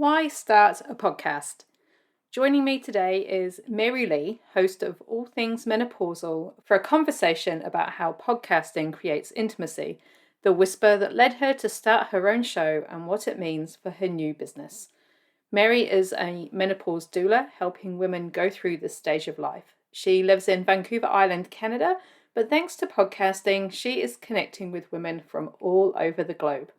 Why start a podcast? Joining me today is Mary Lee, host of All Things Menopausal, for a conversation about how podcasting creates intimacy, the whisper that led her to start her own show, and what it means for her new business. Mary is a menopause doula, helping women go through this stage of life. She lives in Vancouver Island, Canada, but thanks to podcasting, she is connecting with women from all over the globe.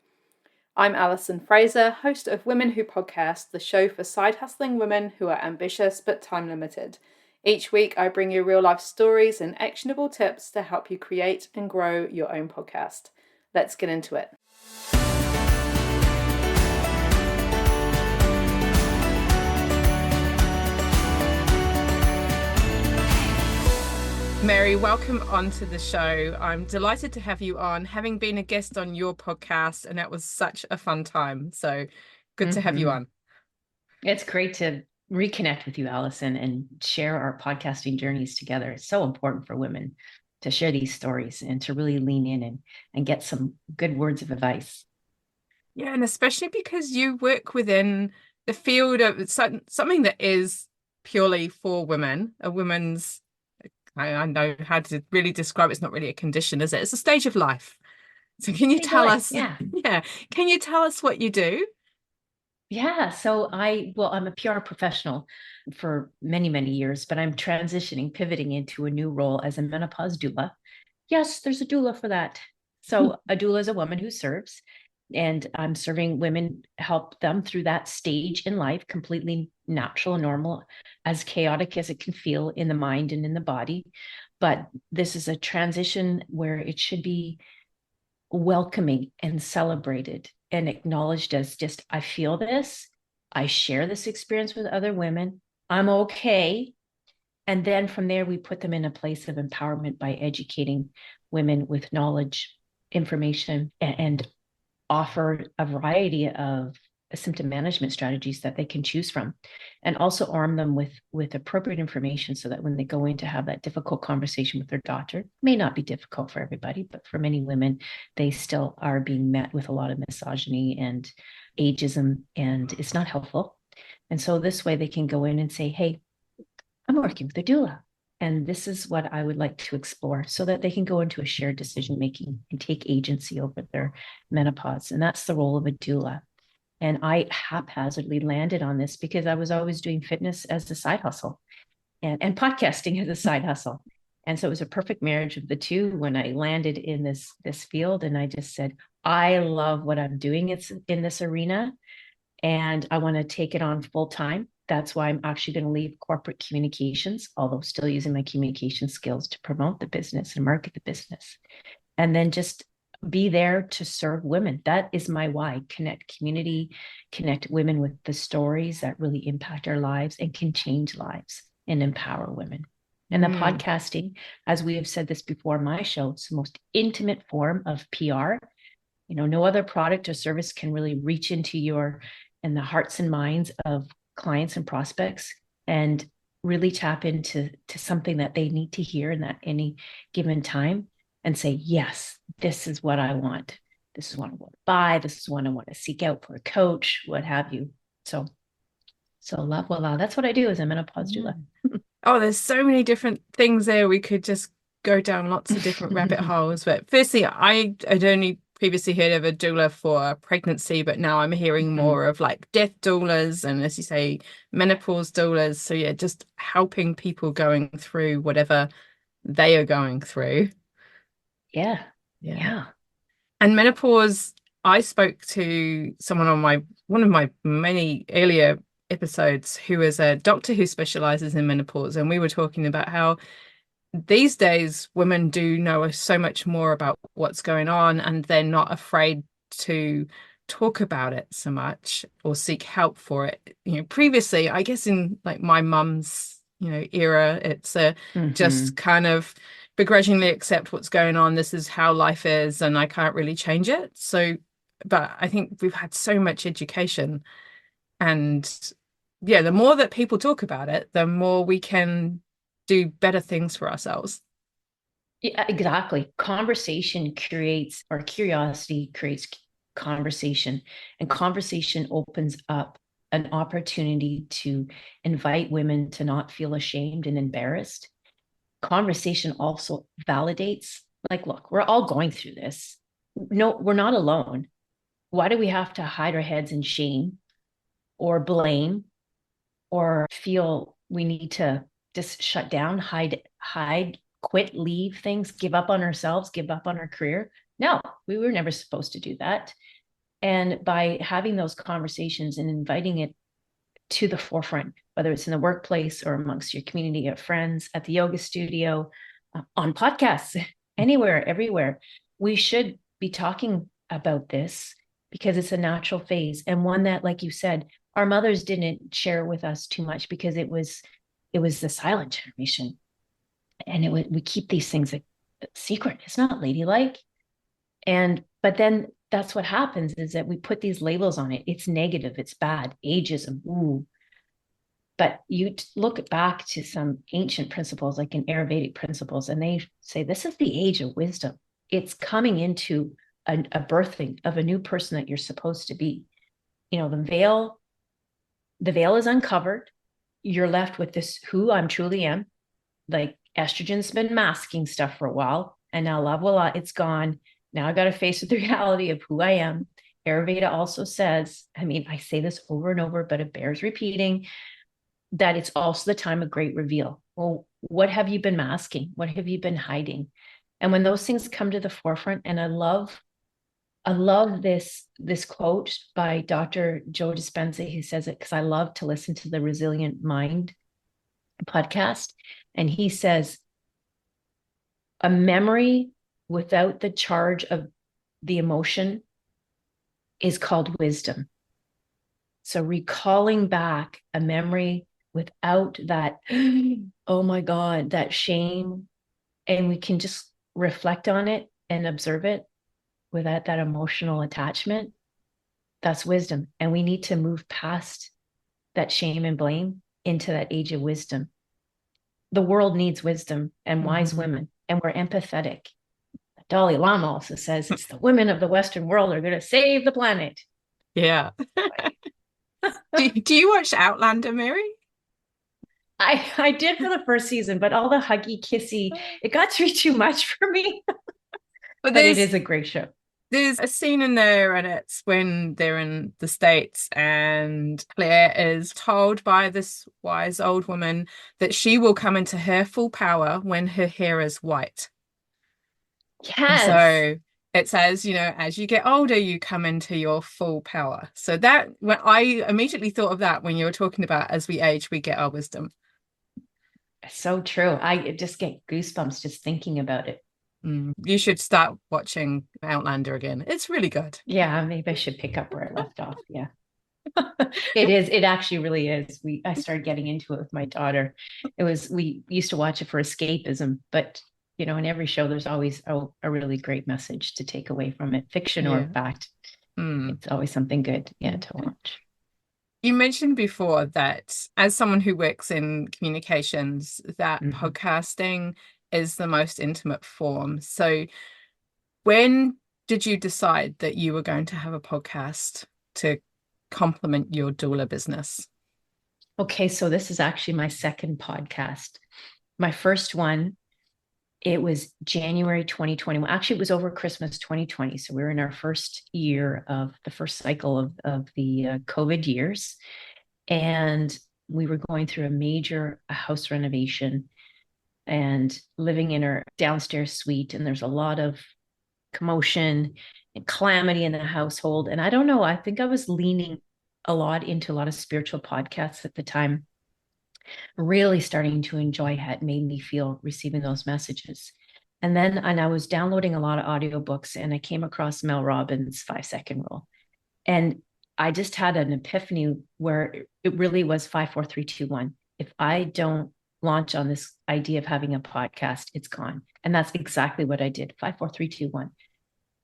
I'm Alison Fraser, host of Women Who Podcast, the show for side hustling women who are ambitious but time limited. Each week, I bring you real life stories and actionable tips to help you create and grow your own podcast. Let's get into it. Mary, welcome onto the show. I'm delighted to have you on, having been a guest on your podcast, and that was such a fun time. So good to have you on. It's great to reconnect with you, Alison, and share our podcasting journeys together. It's so important for women to share these stories and to really lean in and get some good words of advice. Yeah, and especially because you work within the field of something that is purely for women, a woman's, I know how to really describe it. It's not really a condition, is it? It's a stage of life. So can you tell us? Yeah. Can you tell us what you do? Yeah. So I'm a PR professional for many, many years, but I'm pivoting into a new role as a menopause doula. Yes, there's a doula for that. So a doula is a woman who serves, and I'm serving women, help them through that stage in life, completely natural and normal, as chaotic as it can feel in the mind and in the body. But this is a transition where it should be welcoming and celebrated and acknowledged as just, I feel this, I share this experience with other women, I'm okay. And then from there, we put them in a place of empowerment by educating women with knowledge, information, and offer a variety of symptom management strategies that they can choose from, and also arm them with appropriate information so that when they go in to have that difficult conversation with their doctor, it may not be difficult for everybody, but for many women, they still are being met with a lot of misogyny and ageism, and it's not helpful. And so this way they can go in and say, hey, I'm working with a doula, and this is what I would like to explore, so that they can go into a shared decision making and take agency over their menopause. And that's the role of a doula. And I haphazardly landed on this because I was always doing fitness as a side hustle and podcasting as a side hustle. And so it was a perfect marriage of the two when I landed in this field. And I just said, I love what I'm doing. It's in this arena, and I want to take it on full time. That's why I'm actually going to leave corporate communications, although still using my communication skills to promote the business and market the business. And then just be there to serve women. That is my why. Connect community, connect women with the stories that really impact our lives and can change lives and empower women. And the podcasting, as we have said this before, my show, it's the most intimate form of PR. No other product or service can really reach into and the hearts and minds of clients and prospects and really tap into something that they need to hear in that any given time, and say, yes, this is what I want. This is what I want to buy. This is what I want to seek out for a coach, what have you. So voila, that's what I do as a menopause doula. Oh, there's so many different things there. We could just go down lots of different rabbit holes. But firstly, I'd only previously heard of a doula for pregnancy, but now I'm hearing more of like death doulas and, as you say, menopause doulas. So yeah, just helping people going through whatever they are going through. Yeah. And menopause, I spoke to someone on one of my many earlier episodes who is a doctor who specializes in menopause, and we were talking about how these days women do know so much more about what's going on, and they're not afraid to talk about it so much or seek help for it. Previously, I guess in like my mum's era, it's just kind of begrudgingly accept what's going on. This is how life is, and I can't really change it. So, but I think we've had so much education, and yeah, the more that people talk about it, the more we can do better things for ourselves. Yeah, exactly. Conversation creates, or curiosity creates conversation, and conversation opens up an opportunity to invite women to not feel ashamed and embarrassed. Conversation also validates, like, look, we're all going through this. No, we're not alone. Why do we have to hide our heads in shame or blame or feel we need to just shut down, hide, quit, leave things, give up on ourselves, give up on our career? No, we were never supposed to do that. And by having those conversations and inviting it to the forefront, whether it's in the workplace or amongst your community of friends, at the yoga studio, on podcasts, anywhere, everywhere, we should be talking about this because it's a natural phase, and one that, like you said, our mothers didn't share with us too much because it was the silent generation, and we keep these things a secret. It's not ladylike. But then that's what happens, is that we put these labels on it. It's negative, it's bad, ageism, ooh. But you look back to some ancient principles, like in Ayurvedic principles, and they say this is the age of wisdom. It's coming into a birthing of a new person that you're supposed to be. The veil is uncovered. You're left with this, who I'm truly am. Like, estrogen's been masking stuff for a while, and now, la voila, it's gone. Now I got to face the reality of who I am. Ayurveda also says, I say this over and over, but it bears repeating, that it's also the time of great reveal. Well, what have you been masking? What have you been hiding? And when those things come to the forefront, and I love this quote by Dr. Joe Dispenza. He says it because I love to listen to the Resilient Mind podcast. And he says, a memory without the charge of the emotion is called wisdom. So recalling back a memory without that, oh my God, that shame, and we can just reflect on it and observe it without that emotional attachment, that's wisdom. And we need to move past that shame and blame into that age of wisdom. The world needs wisdom and wise women, and we're empathetic. Dalai Lama also says it's the women of the Western world are going to save the planet. Yeah. Do you watch Outlander, Mary? I did for the first season, but all the huggy, kissy, it got to be too much for me. But it is a great show. There's a scene in there, and it's when they're in the States, and Claire is told by this wise old woman that she will come into her full power when her hair is white. Yes. So it says, as you get older, you come into your full power. So that, when I immediately thought of that when you were talking about as we age, we get our wisdom. So true. I just get goosebumps just thinking about it. You should start watching Outlander again. It's really good. Yeah, maybe I should pick up where I left off. Yeah. It is. It actually really is. I started getting into it with my daughter. We used to watch it for escapism, but in every show, there's always a really great message to take away from it, fiction or fact. It's always something good, to watch. You mentioned before that as someone who works in communications, that podcasting is the most intimate form. So when did you decide that you were going to have a podcast to complement your doula business? Okay, so this is actually my second podcast. My first one, it was January 2021. Actually, it was over Christmas 2020. So we were in our first year of the first cycle of the COVID years. And we were going through a major house renovation and living in our downstairs suite. And there's a lot of commotion and calamity in the household. And I don't know, I think I was leaning a lot into a lot of spiritual podcasts at the time, really starting to enjoy how it made me feel receiving those messages. And I was downloading a lot of audiobooks, and I came across Mel Robbins' 5-second rule. And I just had an epiphany where it really was 5, 4, 3, 2, 1. If I don't launch on this idea of having a podcast, it's gone. And that's exactly what I did. 5, 4, 3, 2, 1.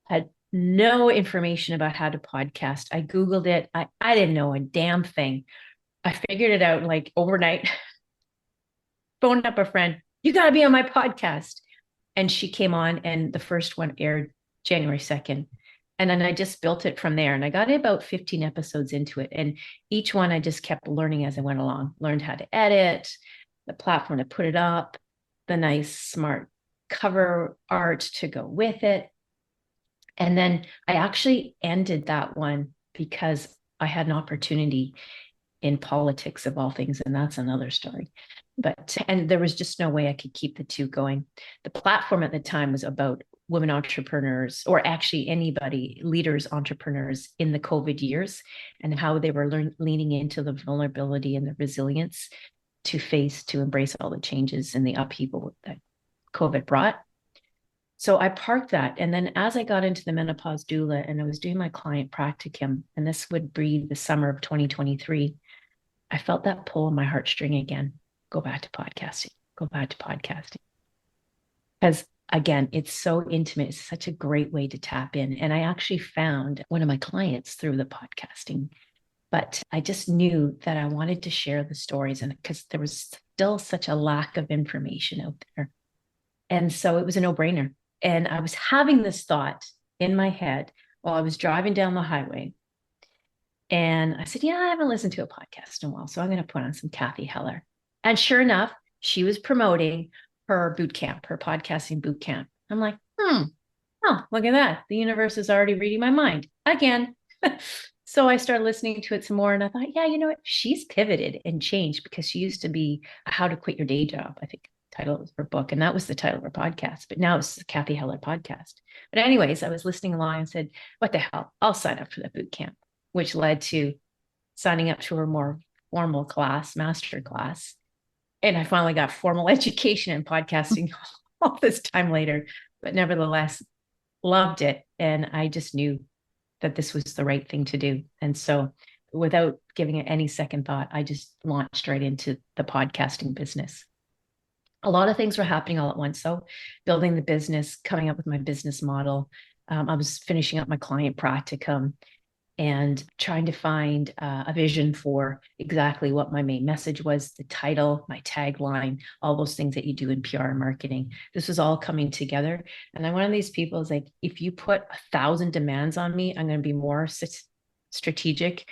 Had no information about how to podcast. I Googled it. I didn't know a damn thing. I figured it out like overnight. Phoned up a friend. You got to be on my podcast. And she came on, and the first one aired January 2nd. And then I just built it from there. And I got about 15 episodes into it. And each one I just kept learning as I went along, learned how to edit, the platform to put it up, the nice, smart cover art to go with it. And then I actually ended that one because I had an opportunity in politics of all things, and that's another story. And there was just no way I could keep the two going. The platform at the time was about women entrepreneurs, or actually anybody, leaders, entrepreneurs in the COVID years, and how they were leaning into the vulnerability and the resilience to embrace all the changes and the upheaval that COVID brought. So I parked that. And then as I got into the menopause doula and I was doing my client practicum, and this would be the summer of 2023, I felt that pull in my heartstring again. Go back to podcasting, go back to podcasting. Because again, it's so intimate. It's such a great way to tap in. And I actually found one of my clients through the podcasting, but I just knew that I wanted to share the stories, and because there was still such a lack of information out there. And so it was a no-brainer. And I was having this thought in my head while I was driving down the highway. And I said, I haven't listened to a podcast in a while, so I'm going to put on some Kathy Heller. And sure enough, she was promoting her boot camp, her podcasting boot camp. I'm like, oh, look at that. The universe is already reading my mind again. So I started listening to it some more, and I thought, you know what? She's pivoted and changed, because she used to be How to Quit Your Day Job, I think title of her book, and that was the title of her podcast, but now it's the Kathy Heller podcast. But anyways, I was listening along and said, what the hell, I'll sign up for that boot camp, which led to signing up to her more formal class, master class. And I finally got formal education in podcasting all this time later, but nevertheless loved it. And I just knew that this was the right thing to do. And so without giving it any second thought, I just launched right into the podcasting business. A lot of things were happening all at once. So building the business, coming up with my business model. I was finishing up my client practicum and trying to find a vision for exactly what my main message was, the title, my tagline, all those things that you do in PR and marketing. This was all coming together. And I'm one of these people is like, if you put 1,000 demands on me, I'm going to be more strategic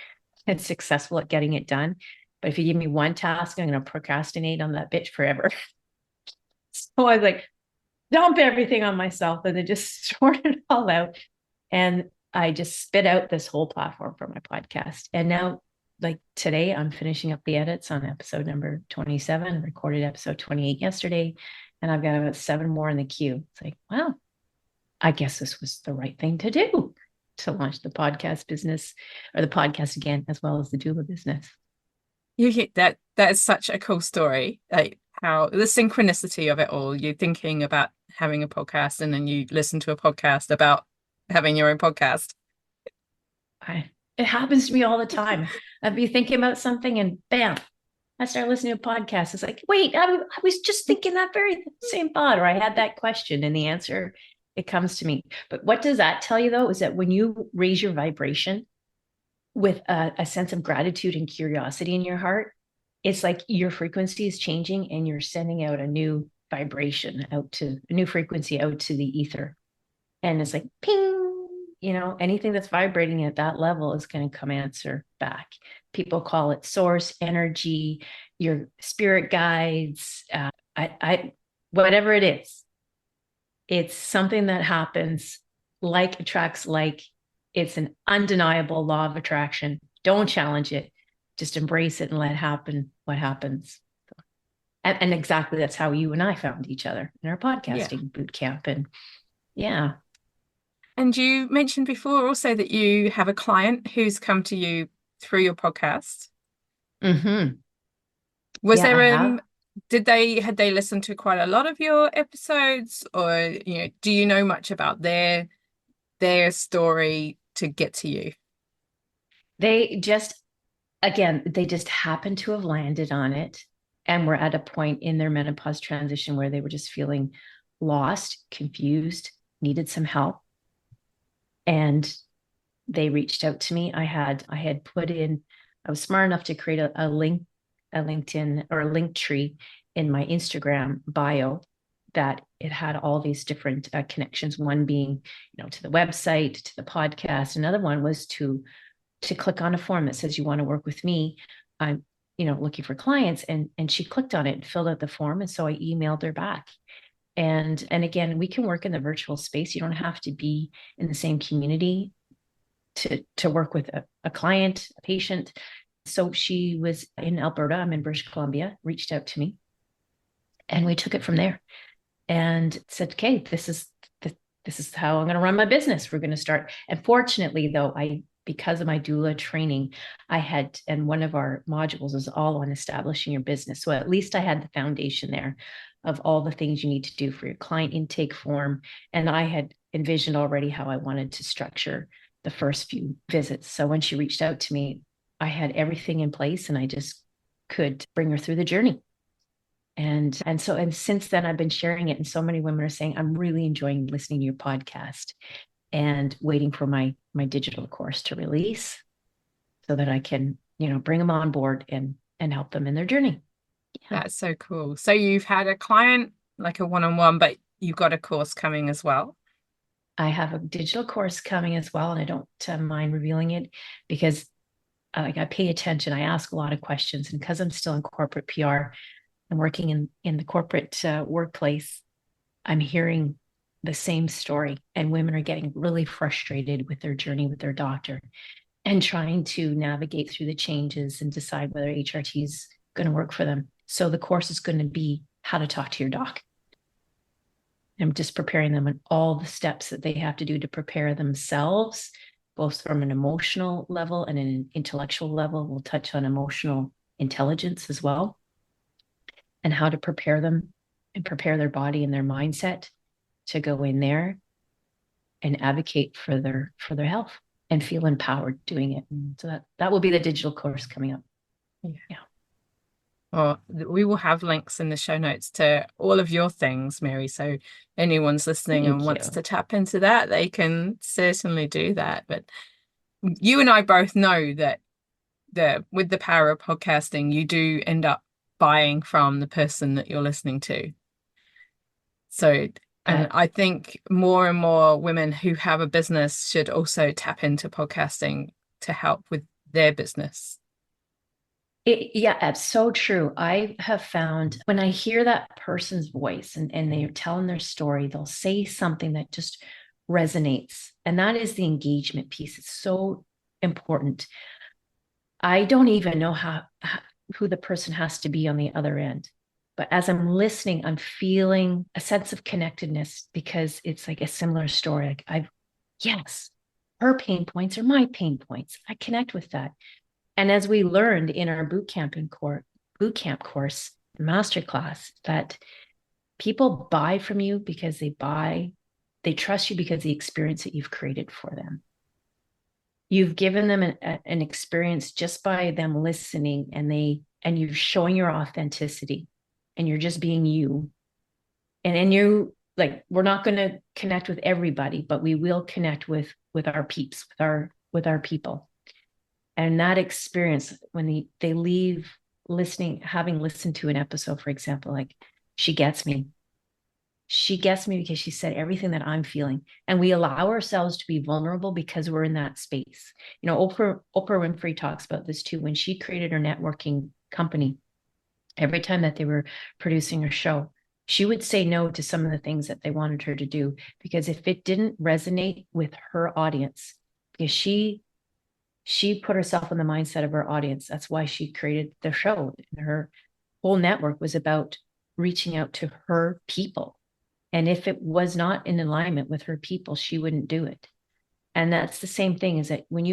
and successful at getting it done. But if you give me one task, I'm going to procrastinate on that bitch forever. So I was like, dump everything on myself and then just sort it all out. And I just spit out this whole platform for my podcast. And now, like today, I'm finishing up the edits on episode number 27, recorded episode 28 yesterday. And I've got about 7 more in the queue. It's like, wow, I guess this was the right thing to do, to launch the podcast business, or the podcast again, as well as the doula business. You get that. That is such a cool story. Like how the synchronicity of it all. You're thinking about having a podcast, and then you listen to a podcast about having your own podcast. It happens to me all the time. I'd be thinking about something and bam, I start listening to podcasts. It's like, wait, I was just thinking that very same thought, or I had that question, and the answer, it comes to me. But what does that tell you, though, is that when you raise your vibration with a sense of gratitude and curiosity in your heart, it's like your frequency is changing and you're sending out a new vibration, out to a new frequency, out to the ether. And it's like, ping, anything that's vibrating at that level is going to come answer back. People call it source energy, your spirit guides, whatever it is. It's something that happens, like attracts like. It's an undeniable law of attraction. Don't challenge it. Just embrace it and let happen what happens. And exactly that's how you and I found each other in our podcasting boot camp. And yeah. And you mentioned before also that you have a client who's come to you through your podcast. Mm-hmm. Was there had they listened to quite a lot of your episodes, or do you know much about their story to get to you? They just happened to have landed on it, and were at a point in their menopause transition where they were just feeling lost, confused, needed some help. And they reached out to me. I was smart enough to create a LinkedIn or a link tree in my Instagram bio that it had all these different connections, one being, to the website, to the podcast. Another one was to click on a form that says, you want to work with me. I'm, looking for clients. And she clicked on it and filled out the form. And so I emailed her back. And again, we can work in the virtual space. You don't have to be in the same community to work with a client, a patient. So she was in Alberta. I'm in British Columbia, reached out to me, and we took it from there and said, okay, this is how I'm going to run my business. We're going to start. And fortunately, though, because of my doula training, and one of our modules is all on establishing your business. So at least I had the foundation there of all the things you need to do for your client intake form. And I had envisioned already how I wanted to structure the first few visits. So when she reached out to me, I had everything in place and I just could bring her through the journey. And since then I've been sharing it, and so many women are saying, I'm really enjoying listening to your podcast and waiting for my digital course to release so that I can, bring them on board and help them in their journey. Yeah. That's so cool. So you've had a client, like a one-on-one, but you've got a course coming as well. I have a digital course coming as well, and I don't mind revealing it because I pay attention. I ask a lot of questions, and because I'm still in corporate PR and working in the corporate workplace, I'm hearing the same story, and women are getting really frustrated with their journey with their doctor and trying to navigate through the changes and decide whether HRT is going to work for them. So the course is going to be how to talk to your doc. I'm just preparing them on all the steps that they have to do to prepare themselves, both from an emotional level and an intellectual level. We'll touch on emotional intelligence as well, and how to prepare them and prepare their body and their mindset to go in there and advocate for their health and feel empowered doing it. And so that will be the digital course coming up. Yeah. Well, we will have links in the show notes to all of your things, Mary. So anyone's listening and wants to tap into that, they can certainly do that. But you and I both know that with the power of podcasting, you do end up buying from the person that you're listening to. So, and I think more and more women who have a business should also tap into podcasting to help with their business. Yeah, that's so true. I have found when I hear that person's voice and they're telling their story, they'll say something that just resonates. And that is the engagement piece. It's so important. I don't even know who the person has to be on the other end. But as I'm listening, I'm feeling a sense of connectedness because it's like a similar story. Like yes, her pain points are my pain points. I connect with that. And as we learned in our boot camp course, masterclass, that people buy from you because they trust you because of the experience that you've created for them. You've given them an experience just by them listening, and you're showing your authenticity, and you're just being you. And you, like, we're not going to connect with everybody, but we will connect with our peeps, with our people. And that experience, when they leave listening, having listened to an episode, for example, like, she gets me. She gets me because she said everything that I'm feeling. And we allow ourselves to be vulnerable because we're in that space. Oprah Winfrey talks about this too. When she created her networking company, every time that they were producing her show, she would say no to some of the things that they wanted her to do, because if it didn't resonate with her audience, because she put herself in the mindset of her audience. That's why she created the show. Her whole network was about reaching out to her people. And if it was not in alignment with her people, she wouldn't do it. And that's the same thing, is that when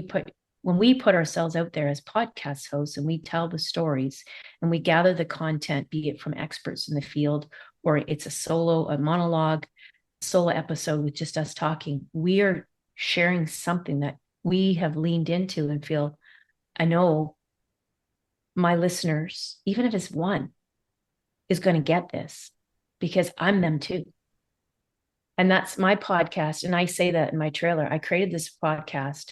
we put ourselves out there as podcast hosts and we tell the stories and we gather the content, be it from experts in the field, or it's a monologue, solo episode with just us talking, we are sharing something that we have leaned into and feel, I know my listeners, even if it's one, is going to get this because I'm them too. And that's my podcast. And I say that in my trailer. I created this podcast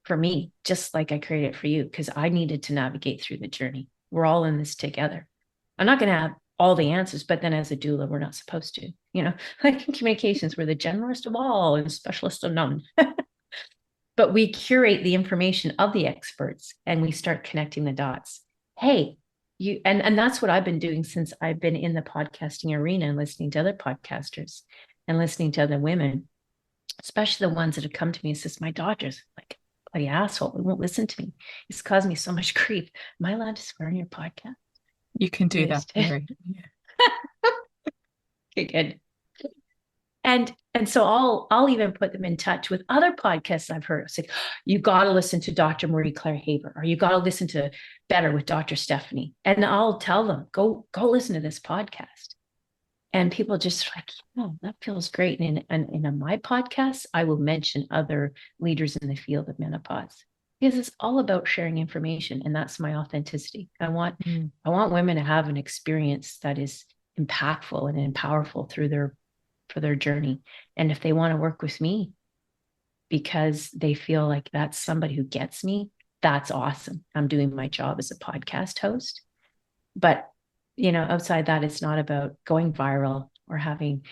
for me, just like I created it for you, because I needed to navigate through the journey. We're all in this together. I'm not going to have all the answers, but then as a doula, we're not supposed to, like in communications, we're the generalist of all and specialist of none. But we curate the information of the experts and we start connecting the dots. Hey, and that's what I've been doing since I've been in the podcasting arena and listening to other podcasters and listening to other women, especially the ones that have come to me and says, my doctor's like, bloody asshole, he won't listen to me. It's caused me so much grief. Am I allowed to swear on your podcast? You can do that, Mary. Yeah. Okay, good. And so I'll even put them in touch with other podcasts I've heard. It's like, you got to listen to Dr. Marie Claire Haber, or you got to listen to Better with Dr. Stephanie. And I'll tell them, go listen to this podcast. And people just like, oh, that feels great. And in my podcast, I will mention other leaders in the field of menopause because it's all about sharing information. And that's my authenticity. I want women to have an experience that is impactful and powerful for their journey. And if they want to work with me because they feel like that's somebody who gets me, that's awesome. I'm doing my job as a podcast host. But outside that, it's not about going viral or having,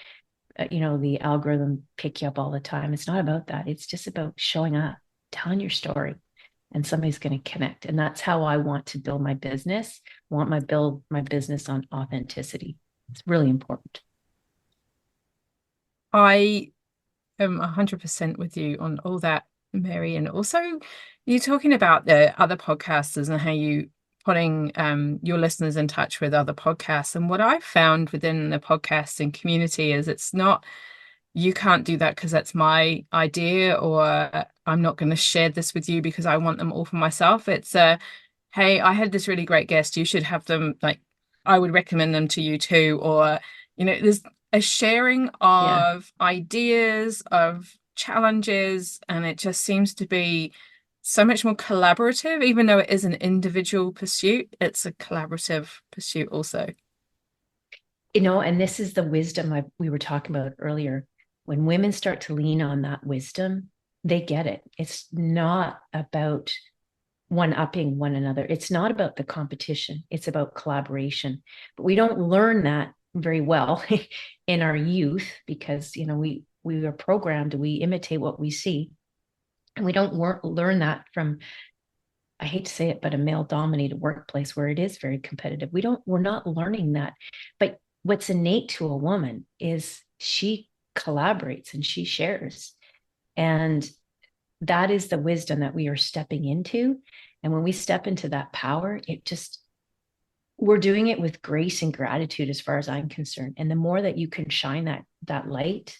the algorithm pick you up all the time. It's not about that. It's just about showing up, telling your story, and somebody's going to connect. And that's how I want to build my business. I want to build my business on authenticity. It's really important. I am 100% with you on all that, Mary. And also you talking about the other podcasters and how you putting your listeners in touch with other podcasts. And what I found within the podcasting community is it's not, you can't do that because that's my idea, or I'm not going to share this with you because I want them all for myself. It's hey, I had this really great guest. You should have them. Like, I would recommend them to you too. Or, there's a sharing of ideas, of challenges, and it just seems to be so much more collaborative. Even though it is an individual pursuit, it's a collaborative pursuit also. And this is the wisdom we were talking about earlier. When women start to lean on that wisdom, they get it. It's not about one-upping one another. It's not about the competition. It's about collaboration. But we don't learn that very well in our youth because, we are programmed, we imitate what we see. And we don't learn that from, I hate to say it, but a male-dominated workplace where it is very competitive. We're not learning that. But what's innate to a woman is she collaborates and she shares. And that is the wisdom that we are stepping into. And when we step into that power, we're doing it with grace and gratitude as far as I'm concerned. And the more that you can shine that light,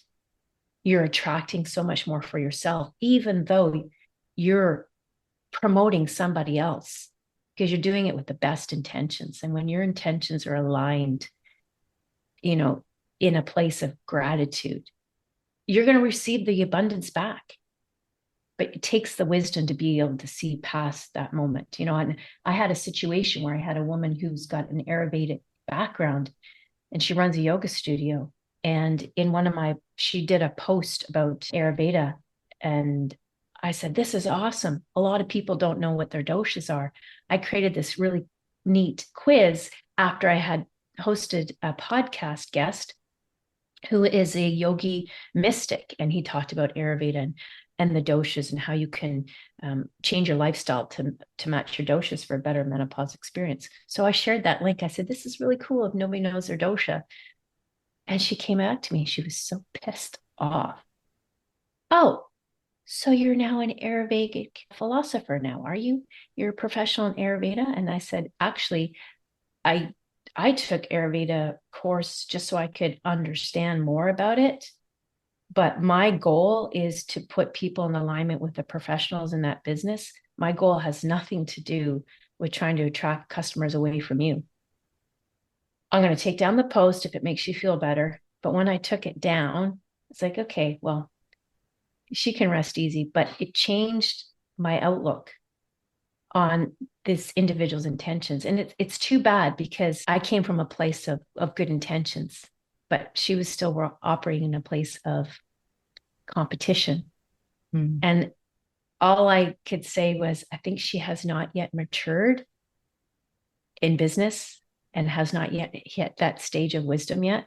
you're attracting so much more for yourself, even though you're promoting somebody else, because you're doing it with the best intentions. And when your intentions are aligned, in a place of gratitude, you're going to receive the abundance back. But it takes the wisdom to be able to see past that moment, and I had a situation where I had a woman who's got an Ayurvedic background and she runs a yoga studio. And she did a post about Ayurveda. And I said, this is awesome. A lot of people don't know what their doshas are. I created this really neat quiz after I had hosted a podcast guest who is a yogi mystic. And he talked about Ayurveda and the doshas and how you can change your lifestyle to match your doshas for a better menopause experience. So I shared that link. I said, this is really cool if nobody knows their dosha. And she came out to me. She was so pissed off. Oh, so you're now an Ayurvedic philosopher now, are you? You're a professional in Ayurveda? And I said, actually, I took Ayurveda course just so I could understand more about it. But my goal is to put people in alignment with the professionals in that business. My goal has nothing to do with trying to attract customers away from you. I'm going to take down the post if it makes you feel better. But when I took it down, it's like, okay, well, she can rest easy. But it changed my outlook on this individual's intentions. And it's too bad because I came from a place of good intentions, but she was still operating in a place of competition. And all I could say was, I think she has not yet matured in business and has not yet hit that stage of wisdom yet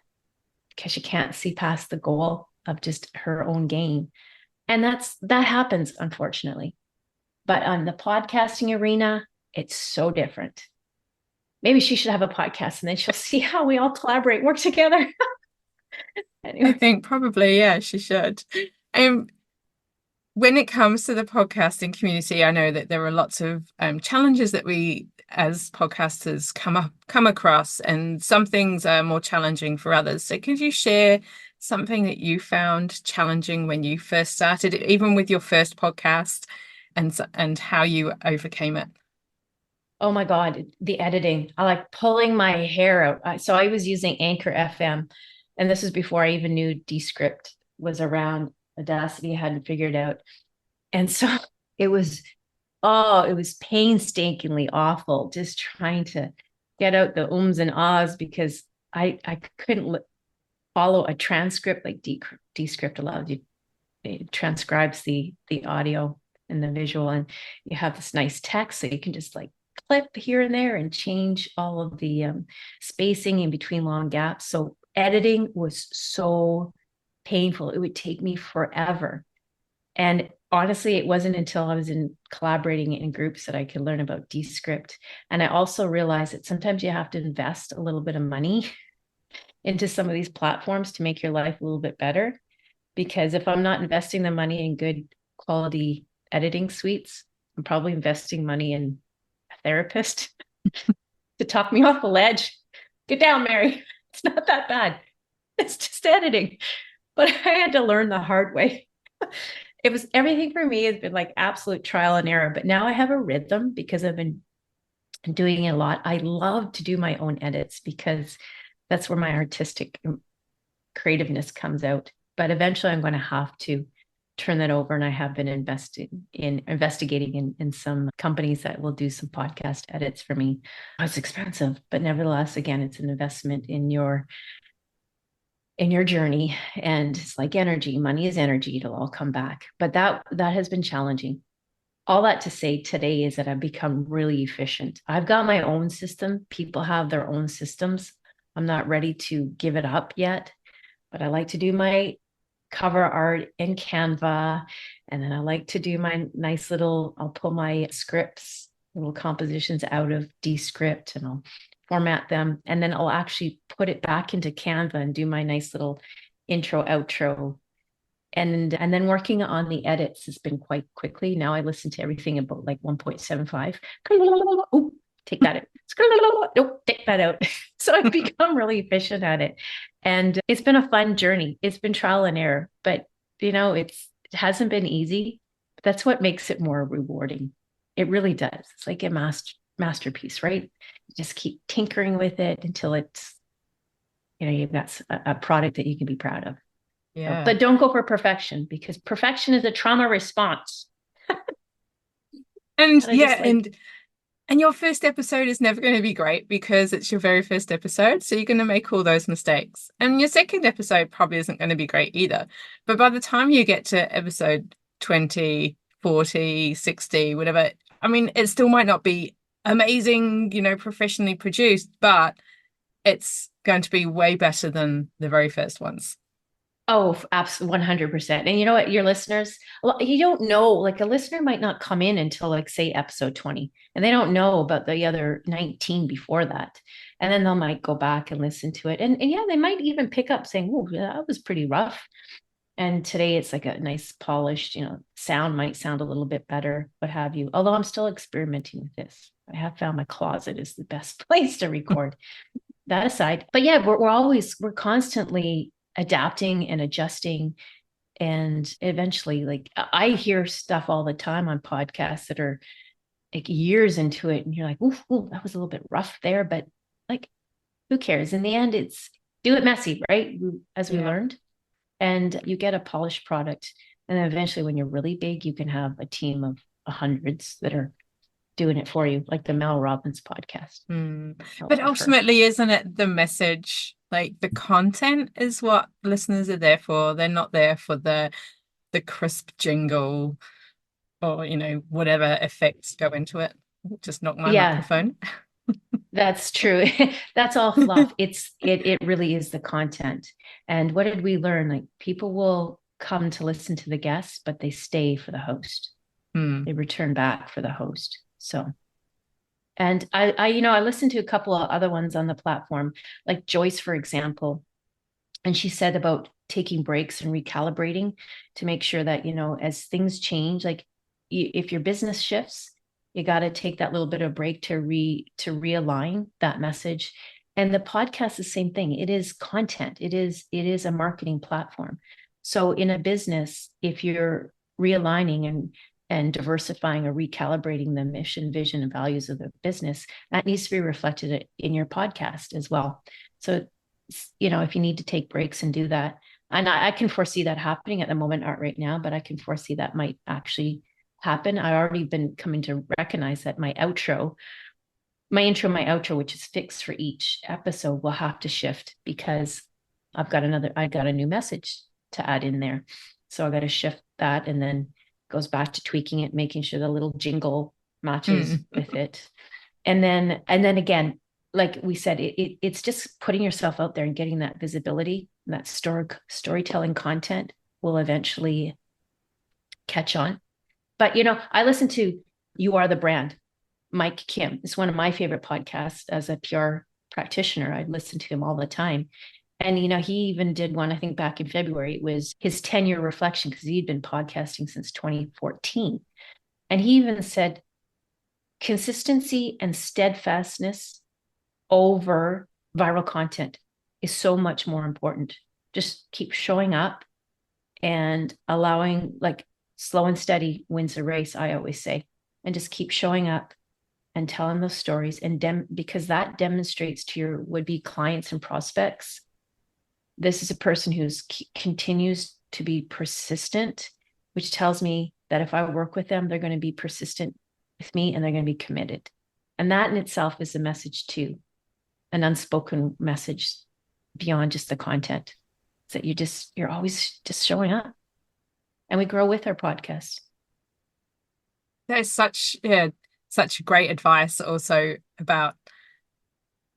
because she can't see past the goal of just her own gain. And that happens, unfortunately. But on the podcasting arena, it's so different. Maybe she should have a podcast and then she'll see how we all collaborate and work together. I Anyway. think probably, yeah, she should. Um, when it comes to the podcasting community, I know that there are lots of challenges that we as podcasters come across, and some things are more challenging for others. So could you share something that you found challenging when you first started, even with your first podcast, and how you overcame it? Oh my God, the editing. I like pulling my hair out. So I was using Anchor FM, and this is before I even knew Descript was around. Audacity I hadn't figured out. And so it was, oh, it was painstakingly awful just trying to get out the ums and ahs because I couldn't follow a transcript like Descript allows you. It transcribes the audio and the visual, and you have this nice text so you can just like clip here and there and change all of the spacing in between long gaps. So editing was so painful. It would take me forever. And honestly, it wasn't until I was in collaborating in groups that I could learn about Descript. And I also realized that sometimes you have to invest a little bit of money into some of these platforms to make your life a little bit better. Because if I'm not investing the money in good quality editing suites, I'm probably investing money in a therapist to talk me off the ledge. Get down, Mary. It's not that bad. It's just editing. But I had to learn the hard way. It was everything for me has been like absolute trial and error. But now I have a rhythm because I've been doing it a lot. I love to do my own edits because that's where my artistic creativeness comes out. But eventually I'm going to have to turn that over. And I have been investigating in some companies that will do some podcast edits for me. It's expensive, but nevertheless, again, it's an investment in your journey. And it's like energy. Money is energy. It'll all come back. But that has been challenging. All that to say today is that I've become really efficient. I've got my own system. People have their own systems. I'm not ready to give it up yet, but I like to do my cover art in Canva. And then I like to do my nice little, I'll pull my scripts, little compositions out of Descript and I'll format them. And then I'll actually put it back into Canva and do my nice little intro, outro. And then working on the edits has been quite quickly. Now I listen to everything about like 1.75. Oh, take that out. Nope, take that out. So I've become really efficient at it. And it's been a fun journey. It's been trial and error, but it hasn't been easy. That's what makes it more rewarding. It really does. It's like a masterpiece, right? You just keep tinkering with it until it's, you've got a product that you can be proud of. Yeah. But don't go for perfection because perfection is a trauma response. And And I yeah, just like, and your first episode is never going to be great because it's your very first episode. So you're going to make all those mistakes. And your second episode probably isn't going to be great either. But by the time you get to episode 20, 40, 60, whatever, I mean, it still might not be amazing, professionally produced, but it's going to be way better than the very first ones. oh, absolutely 100%. And you know what, your listeners, well, you don't know, like a listener might not come in until like say episode 20 and they don't know about the other 19 before that. And then they might go back and listen to it. And yeah, they might even pick up saying, oh, yeah, that was pretty rough. And today it's like a nice polished, sound might sound a little bit better, what have you. Although I'm still experimenting with this. I have found my closet is the best place to record. That aside, but yeah, we're constantly adapting and adjusting. And eventually, like I hear stuff all the time on podcasts that are like years into it, and you're like, ooh, that was a little bit rough there, but like, who cares? In the end, it's do it messy, right? As we Yeah. learned, and you get a polished product. And then eventually, when you're really big, you can have a team of hundreds that are doing it for you, like the Mel Robbins podcast. I But love her. ultimately, isn't it the message? Like the content is what listeners are there for. They're not there for the crisp jingle or, whatever effects go into it. Just knock my Yeah, microphone. That's true. That's all fluff. It really is the content. And what did we learn? Like people will come to listen to the guests, but they stay for the host. Hmm. They return back for the host. So, and I listened to a couple of other ones on the platform, like Joyce, for example, and she said about taking breaks and recalibrating to make sure that, as things change, like if your business shifts, you got to take that little bit of break to realign that message. And the podcast, the same thing. It is content. It is a marketing platform. So in a business, if you're realigning and diversifying or recalibrating the mission, vision, and values of the business, that needs to be reflected in your podcast as well. So, if you need to take breaks and do that, and I can foresee that happening at the moment, not right now, but I can foresee that might actually happen. I've already been coming to recognize that my intro, my outro, which is fixed for each episode, will have to shift because I got a new message to add in there. So I got to shift that, and then goes back to tweaking it, making sure the little jingle matches Hmm. with it. And then again, like we said, it's just putting yourself out there and getting that visibility, and that storytelling content will eventually catch on. But I listen to You Are the Brand. Mike Kim is one of my favorite podcasts as a PR practitioner. I listen to him all the time. And he even did one, I think back in February. It was his 10-year reflection because he'd been podcasting since 2014. And he even said consistency and steadfastness over viral content is so much more important. Just keep showing up and allowing, like, slow and steady wins the race, I always say, and just keep showing up and telling those stories, and because that demonstrates to your would-be clients and prospects, this is a person who's continues to be persistent, which tells me that if I work with them, they're going to be persistent with me and they're going to be committed. And that in itself is a message too, an unspoken message beyond just the content. It's that you're always just showing up, and we grow with our podcast. There's such great advice also about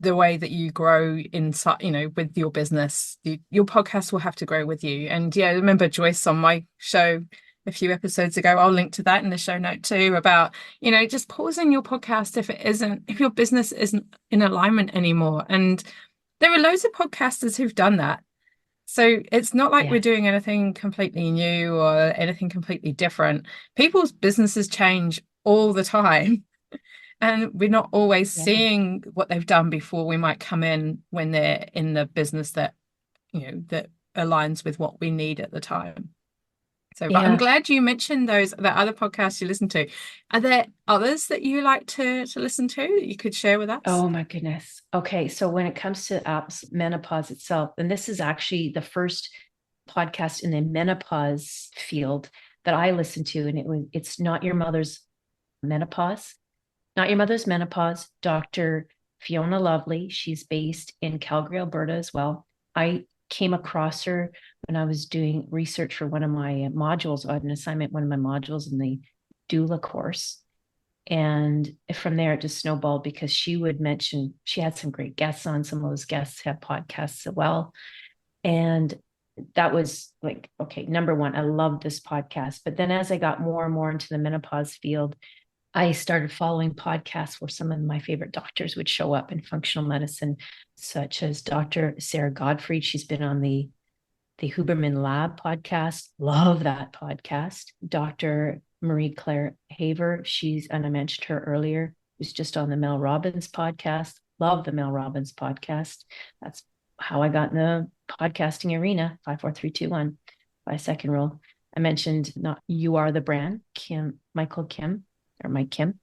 the way that you grow inside, with your business. Your podcast will have to grow with you. And yeah, I remember Joyce on my show a few episodes ago. I'll link to that in the show note too, about, just pausing your podcast if your business isn't in alignment anymore. And there are loads of podcasters who've done that. So it's not like we're Yeah. doing anything completely new or anything completely different. People's businesses change all the time. And we're not always Yeah. seeing what they've done before we might come in when they're in the business that aligns with what we need at the time. So, but I'm Yeah. glad you mentioned the other podcasts you listen to. Are there others that you like to listen to that you could share with us? Oh my goodness. Okay. So when it comes to menopause itself, and this is actually the first podcast in the menopause field that I listened to, and it's Not Your Mother's Menopause. Not Your Mother's Menopause, Dr. Fiona Lovely. She's based in Calgary, Alberta as well. I came across her when I was doing research for one of my modules. I had an assignment, one of my modules in the doula course. And from there, it just snowballed because she would mention, she had some great guests on. Some of those guests have podcasts as well. And that was like, okay, number one, I loved this podcast. But then as I got more and more into the menopause field, I started following podcasts where some of my favorite doctors would show up in functional medicine, such as Dr. Sarah Godfrey. She's been on the Huberman Lab podcast. Love that podcast. Dr. Marie Claire Haver. And I mentioned her earlier, who's just on the Mel Robbins podcast. Love the Mel Robbins podcast. That's how I got in the podcasting arena. 5, 4, 3, 2, 1, 5-second rule. I mentioned Not You Are the Brand, Michael Kim, or Mike Kim.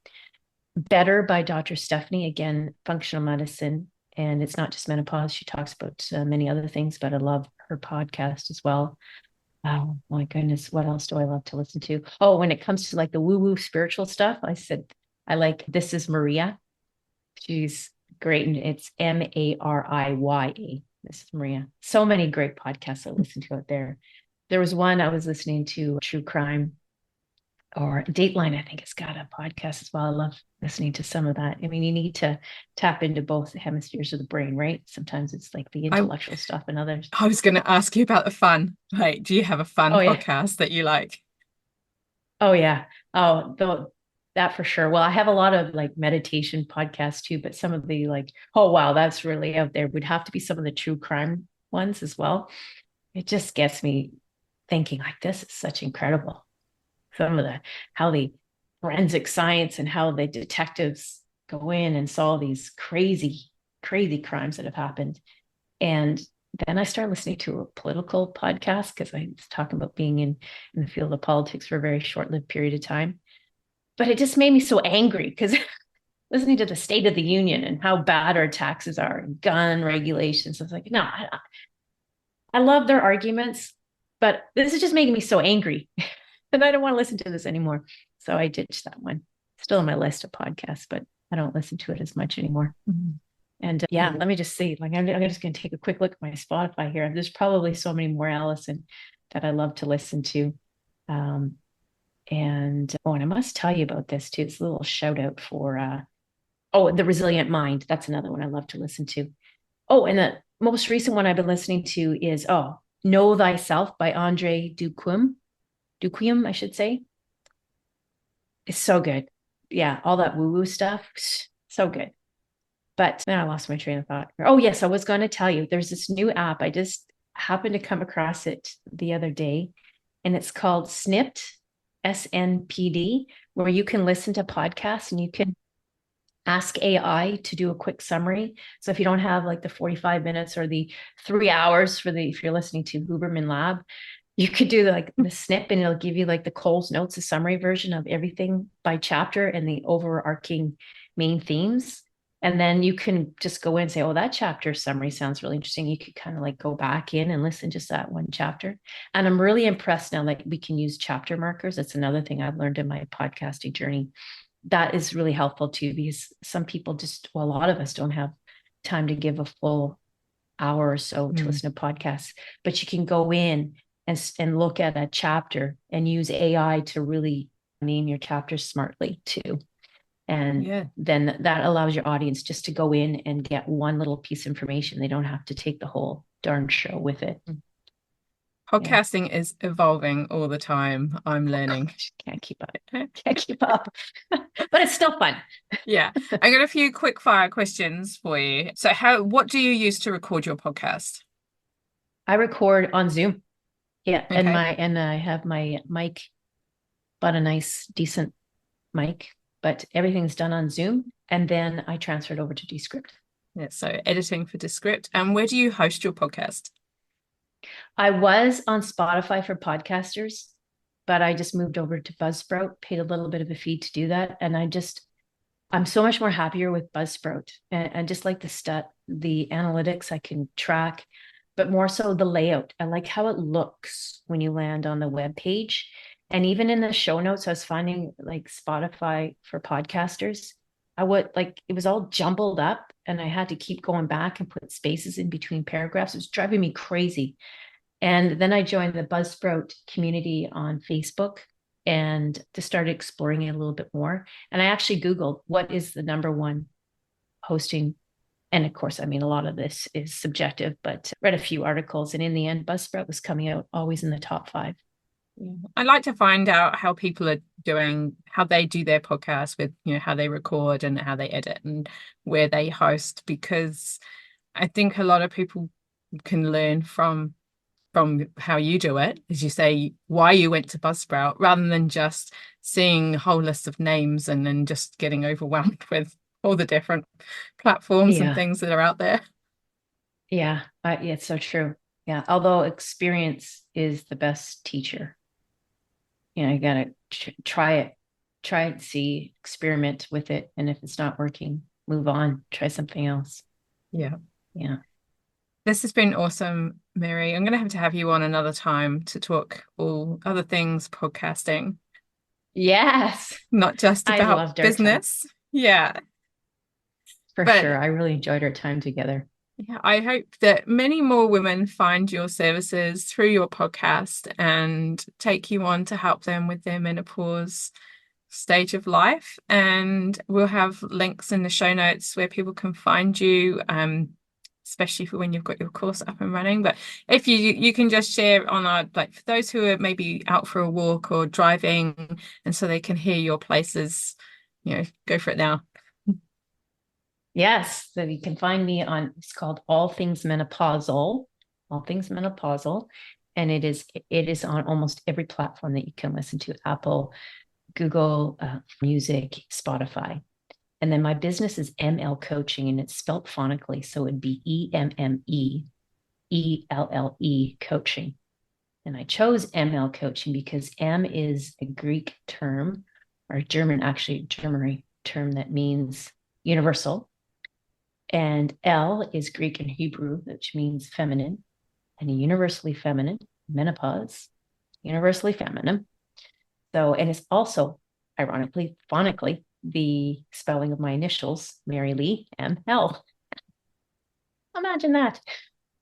Better by Dr. Stephanie, again, functional medicine. And it's not just menopause. She talks about many other things, but I love her podcast as well. Oh my goodness, what else do I love to listen to? Oh, when it comes to like the woo-woo spiritual stuff, I said I like This Is Maria. She's great, and it's Mariya. This is Maria. So many great podcasts I listen to out there. There was one I was listening to, true crime. or Dateline, I think has got a podcast as well. I love listening to some of that. I mean, you need to tap into both hemispheres of the brain, right? Sometimes it's like the I intellectual stuff and others. I was going to ask you about the fun. Like, do you have a fun Oh yeah. podcast that you like? Oh yeah. Oh, that for sure. Well, I have a lot of like meditation podcasts too, but some of the like, oh wow, that's really out there would have to be some of the true crime ones as well. It just gets me thinking like this is such incredible. Some of the how the forensic science and how the detectives go in and solve these crazy crimes that have happened. And then I started listening to a political podcast because I was talking about being in the field of politics for a very short-lived period of time. But it just made me so angry because listening to the State of the Union and how bad our taxes are and gun regulations, I was like, no, I love their arguments, but this is just making me so angry. And I don't want to listen to this anymore. So I ditched that one. Still on my list of podcasts, but I don't listen to it as much anymore. Mhm. And yeah, let me just see. Like, I'm just going to take a quick look at my Spotify here. There's probably so many more, Alison, that I love to listen to. And oh, and I must tell you about this too. It's a little shout out for The Resilient Mind. That's another one I love to listen to. Oh, and the most recent one I've been listening to is Know Thyself by Andre Duquim. Duquim, I should say. It's so good. Yeah, all that woo-woo stuff. So good. But then I lost my train of thought. Oh, yes, I was going to tell you there's this new app. I just happened to come across it the other day, and it's called Snipped, SNPD, where you can listen to podcasts and you can ask AI to do a quick summary. So if you don't have like the 45 minutes or the 3 hours if you're listening to Huberman Lab, you could do like the snip and it'll give you like the Coles Notes, a summary version of everything by chapter and the overarching main themes. And then you can just go in and say, oh, that chapter summary sounds really interesting. You could kind of like go back in and listen just that one chapter. And I'm really impressed now that we can use chapter markers. That's another thing I've learned in my podcasting journey. That is really helpful too, because some people a lot of us don't have time to give a full hour or so to listen to podcasts, but you can go in and look at a chapter and use AI to really name your chapters smartly too. And then that allows your audience just to go in and get one little piece of information. They don't have to take the whole darn show with it. Podcasting is evolving all the time. I'm learning. Gosh, can't keep up. Can't keep up. But it's still fun. Yeah. I got a few quick fire questions for you. So what do you use to record your podcast? I record on Zoom. Yeah. Okay. And I have my mic, but a nice, decent mic, but everything's done on Zoom. And then I transfer it over to Descript. Yeah. So editing for Descript. And where do you host your podcast? I was on Spotify for podcasters, but I just moved over to Buzzsprout, paid a little bit of a fee to do that. And I'm so much more happier with Buzzsprout and just like the analytics I can track, but more so the layout. I like how it looks when you land on the web page. And even in the show notes, I was finding like Spotify for podcasters. It was all jumbled up and I had to keep going back and put spaces in between paragraphs. It was driving me crazy. And then I joined the Buzzsprout community on Facebook and just started exploring it a little bit more. And I actually Googled what is the number one hosting. And of course, I mean, a lot of this is subjective, but read a few articles. And in the end, Buzzsprout was coming out always in the top 5. I like to find out how people are doing, how they do their podcast with, how they record and how they edit and where they host, because I think a lot of people can learn from how you do it, as you say, why you went to Buzzsprout, rather than just seeing a whole list of names and then just getting overwhelmed with all the different platforms and things that are out there. Yeah, it's so true. Yeah, although experience is the best teacher. You gotta try it, see, experiment with it, and if it's not working, move on, try something else. Yeah. This has been awesome, Mary. I'm going to have you on another time to talk all other things podcasting. Yes, not just about business. Yeah, for sure. I really enjoyed our time together. Yeah, I hope that many more women find your services through your podcast and take you on to help them with their menopause stage of life. And we'll have links in the show notes where people can find you, especially for when you've got your course up and running. But if you can just share on our, like, for those who are maybe out for a walk or driving, and so they can hear your places, go for it now. Yes, so you can find me on, it's called All Things Menopausal, All Things Menopausal. And it is on almost every platform that you can listen to: Apple, Google, Music, Spotify. And then my business is ML Coaching, and it's spelled phonically. So it'd be EMMEELLE Coaching. And I chose ML Coaching because M is a Greek term, or German term that means universal. And L is Greek and Hebrew, which means feminine, and universally feminine, menopause, universally feminine. So, and it's also, ironically, phonically, the spelling of my initials, Mary Lee, ML. Imagine that.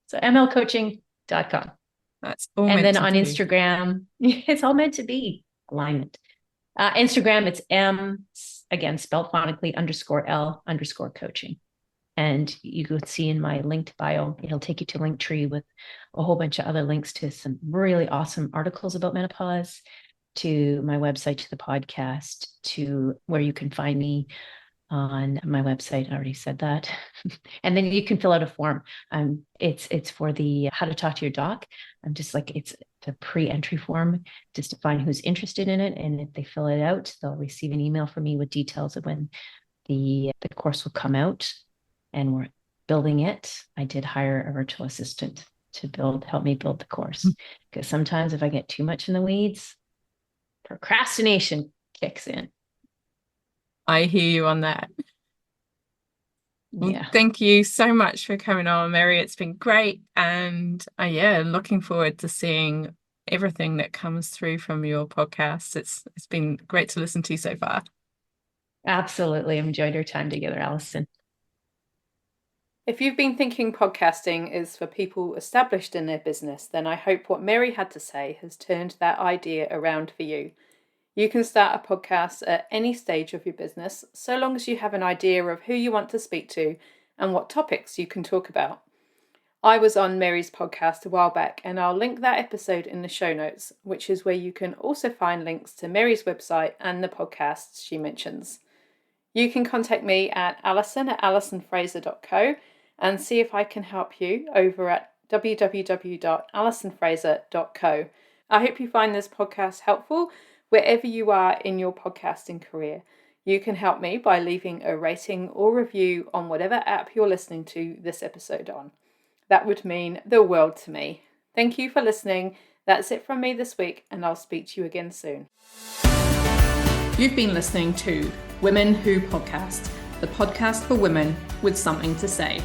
So mlcoaching.com. That's all And meant then to on be. Instagram, it's all meant to be alignment. Instagram, it's M, again, spelled phonically, _L_coaching. And you could see in my linked bio, it'll take you to Linktree with a whole bunch of other links to some really awesome articles about menopause, to my website, to the podcast, to where you can find me on my website. I already said that. And then you can fill out a form. It's for the how to talk to your doc. I'm just like, it's a pre-entry form just to find who's interested in it. And if they fill it out, they'll receive an email from me with details of when the course will come out. And we're building it. I did hire a virtual assistant to help me build the course. Because sometimes if I get too much in the weeds, procrastination kicks in. I hear you on that. Well, Yeah. thank you so much for coming on, Mary. It's been great. And looking forward to seeing everything that comes through from your podcast. It's been great to listen to so far. Absolutely. Enjoyed our time together, Alison. If you've been thinking podcasting is for people established in their business, then I hope what Mary had to say has turned that idea around for you. You can start a podcast at any stage of your business, so long as you have an idea of who you want to speak to and what topics you can talk about. I was on Mary's podcast a while back, and I'll link that episode in the show notes, which is where you can also find links to Mary's website and the podcasts she mentions. You can contact me at alison@alisonfraser.co and see if I can help you over at www.alisonfraser.co. I hope you find this podcast helpful wherever you are in your podcasting career. You can help me by leaving a rating or review on whatever app you're listening to this episode on. That would mean the world to me. Thank you for listening. That's it from me this week, and I'll speak to you again soon. You've been listening to Women Who Podcast, the podcast for women with something to say.